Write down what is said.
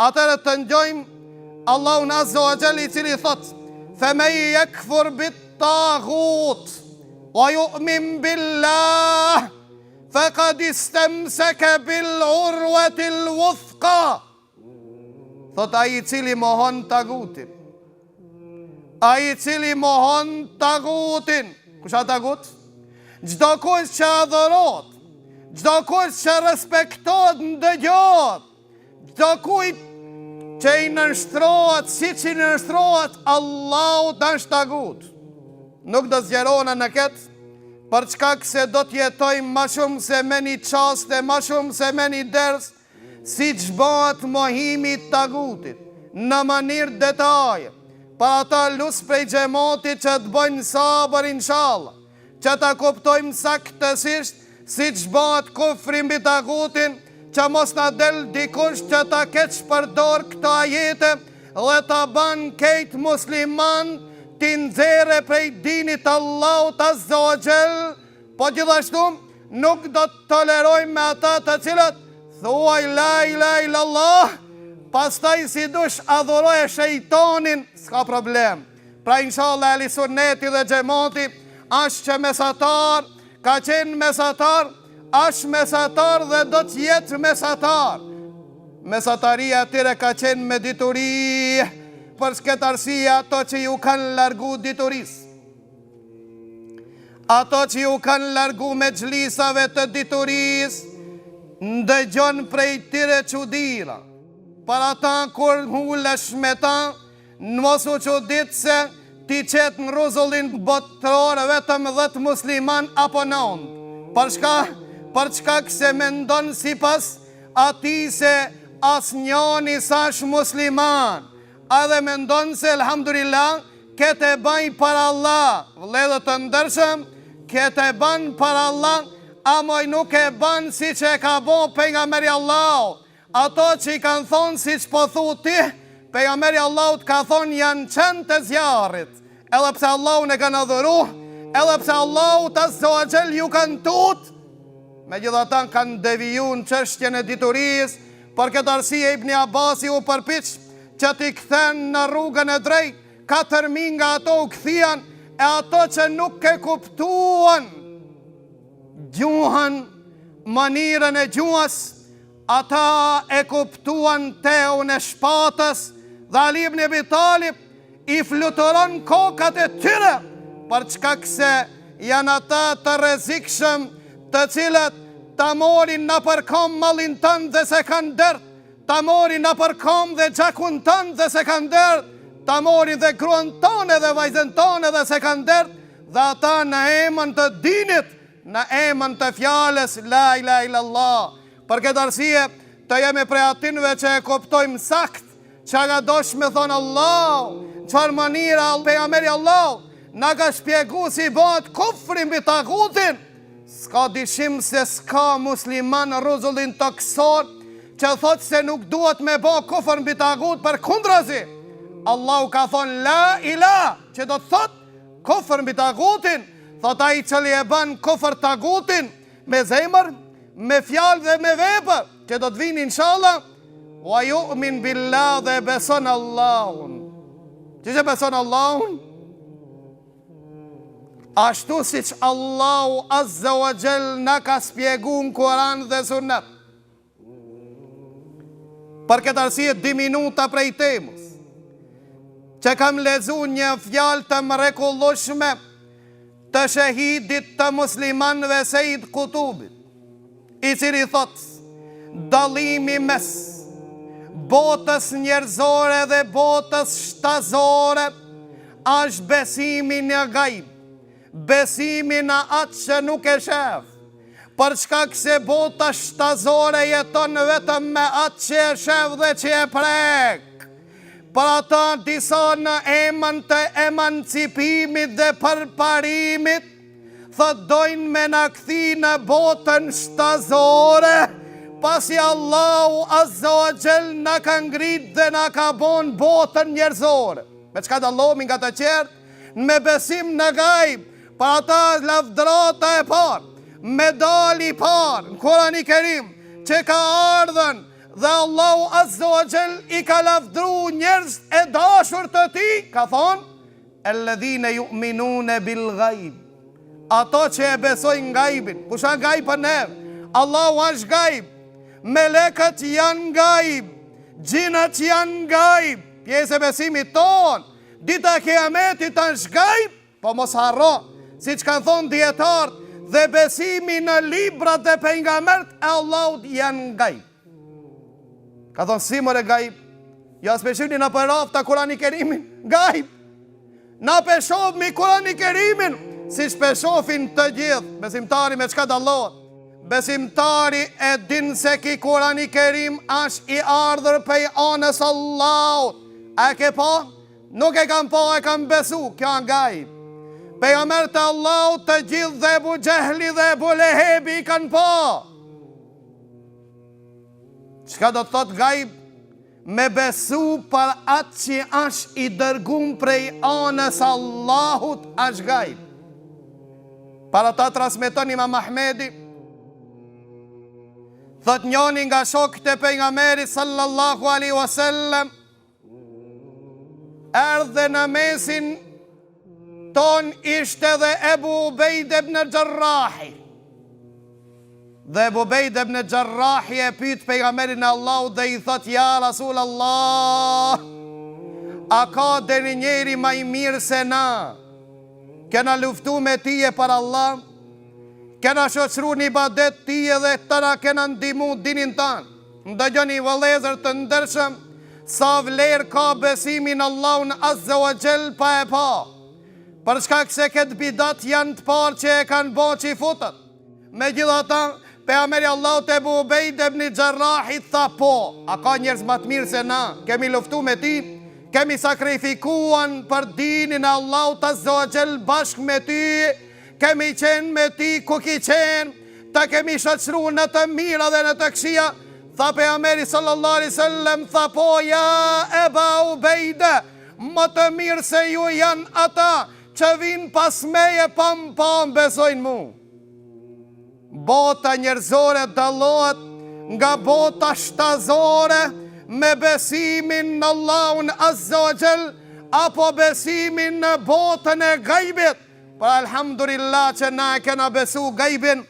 Atëherë të ndjojmë Allahun Azza wa Jall i cili thot: "Faman yakfur bit-taghut wa yu'min billah faqad istamsaka bil-urwati al-wuthqa." Thot ai i cili mohon tagutin. Ai i cili mohon tagutin. Kush a tagut? Çdo kush që adhurohet, çdo kush që respektohet, ndëgjohet, çdo kujt që i nënshtrohet siç i nënshtrohet Allahut është tagut. Nuk do zgjerona në këtë, për çka se do të jetojmë ma shumë se me një qaste, ma shumë se me një ders, si që bëhet mohimi tagutit, në mënyrë detaje, pa ata lus prej xhamatit që të bëjnë sabër inshallah, që ta kuptojmë saktësisht si që bëhet kufri mbi tagutin, që mos na del dikush që ta keq përdor këto ajete dhe ta ban kejt musliman t'i nxjerrë prej dinit Allahut Azza wa Jall, po gjithashtu nuk do të tolerojmë me ata të cilët thuaj la ilaha illallah, pastaj si dush adhuroje shejtanin, s'ka problem. Pra inshallah Ehli Sunneti dhe xhamati është që mesatar, ka qenë mesatar, është mesatar dhe do të jetë mesatar. Mesataria atyre ka qenë me dituri, për s'ket arsye ato që ju kanë largu diturisë, ato që ju kanë largu me xhlisave të diturisë, ndëgjon prej tyre çuditëra. Për ata kur hulesh me ta, mos u çudit se ti qet në rrezullin botëror vetëm 10 musliman apo 9. Për çka se mendon sipas atij se asnjëri s'ash musliman, edhe mendon se elhamdulillah këtë e baj për Allah. Vëllezër të ndershëm, këtë e ban për Allah, amoj nuk e ban si që e ka bo pejgamberi Allahut. Ato që i kanë thonë si që po thu ti, pejgamberi Allahut ka thonë janë qenë të zjarit. Edhe pse Allahun e kanë adhuru, edhe pse Allahut Azza wa Jall ju kanë tut, megjithatë kanë deviju në çështjen e diturisë. Për këtë arsye Ibn Abasi u përpiq që t'i kthen në rrugën e drejtë, 4.000 nga ato u kthian, e ato që nuk e kuptuan gjuhën, mënyrën e gjuhës, ata e kuptuan teun e shpatës, dhe Ali ibn Abi Talib i fluturon kokat e tyre, për çka se janë ata të rrezikshëm, të cilët ta morin në përkom mallin tënd dhe se kanë dert, ta morin në përkom dhe gjakun tënd dhe se kanë dert, ta morin dhe gruan tonë dhe vajzën tonë dhe se kanë dert, dhe ata në emën të dinit, në emën të fjalës la ilaha illallah. Për këtë arsye të jemi prej atinve që e kuptojmë sakt që ka dosh me thonë Allah, çfarë mënyra pejgamberi Allah na ka shpjegu si bëhet kufri mbi tagutin. S'ka dyshim se s'ka musliman në rrezullin toksor që thot se nuk duhet me bë kufër mbi tagut, përkundrazi. Allahu ka thonë la ilaha, që do të thot kufër mbi tagutin. Thot ai i cili e bën kufër tagutin me zemër, me fjalë dhe me vepër, që do të vinë inshallah, wa yu'min billah, dhe beson Allahun. Që beson Allahun? Ashtu si që Allahu Azza wa Jall na ka spjegu në Kur'an dhe Sunet. Për këtë arsye 2 minuta prej temës, që kam lezu një fjalë të mrekullueshme të shahidit të muslimanëve Sejid Kutubit, i cili thot: dallimi mes botës njerëzore dhe botës shtazore është besimi në gajb, besimi në atë që nuk e shef, për shkak se bota shtazore jeton vetëm me atë që e shef dhe që e prek. Për ata disa në emën të emancipimit dhe përparimit, thot dojnë me në kthi në botën shtazore, pasi Allahu Azza wa Jall në ka ngrit dhe në ka bon botën njerëzore. Me çka dallomi nga të qertë? Me besim në gajb. Për ata lavdrata e parë, medali parë në Kur'ani Kerim, që ka ardhën Dhe Allahu Azza wa Jall I ka lavdru njerëz e dashur të tij, ka thonë alladhina yu'minuna bil ghaib, ato që e besojnë gajbin. Kusha gajb për ne? Allahu është gajb, melekët janë gajb, gjinat janë gajb, pjesë e besimit ton. Dita e kiametit është gajb, po mos harro, si që kanë thonë dietarët, dhe besimi në librat dhe pejgambert e Allahut janë gajb. Ka thonë si more gajb? Ja speshini në përrafta Kurani Kerimin, gajb. Na peshof mi Kurani Kerimin, si shpeshofin të gjithë. Besimtari me çka dallohet? Besimtari e din se ki Kurani Kerim është I ardhur pej anës Allahut. A ke pa? Nuk e kam pa, e kam besu. Kjo në gajb. Pejgambert e Allahut të gjithë dhe Ebu Gjehli dhe Ebu Lehebi I kanë pa. Çka do të thot gajb? Me besu për atë që është I dërgum prej anës Allahut është gajb. Para ta transmeton Imam Ahmedi, thot njoni nga shokët e pejgamberit sallallahu alaihi wasallam erdhe në mesin ton ishte dhe Ebu Ubejd ibn Jarrahi. Dhe Ebu Ubejd ibn Jarrahi e pyet pejgamberin e Allahut dhe I thot ja Rasul Allah, a ka deri njeri më I mirë se na? Kena luftu me tije për Allah, kena shoqru një ibadet tije dhe tëra kena ndimu dinin tanë. Ndëgjoni vëllezër të ndërshëm, sa vlerë ka besimin Allahun Azza wa Jall pa e pa. Për shkak se këtë bidat janë të parë që e kanë bo që I futët. Me gjithata, pejgamberi Allahut Ebu Ubejd ibn Jarrahi tha po, a ka njerëz më të mirë se na, kemi luftu me ti, kemi sakrifikuan për dinin e Allahut Azza wa Jall bashkë me ty, kemi qenë me ti ku ki qenë, ta kemi shoqëruar në të mira dhe në të këqija. Tha pejgamberi sallallahu alaihi wasallam, tha po ja Eba Ubejde, më të mirë se ju janë ata që vinë pas meje pa besojnë mu. Bota njerëzore dallohet nga bota shtazore me besimin në Allahun Azza wa Jall apo besimin në botën e gajbit. Por alhamdulillah që na e kena besu gajbin,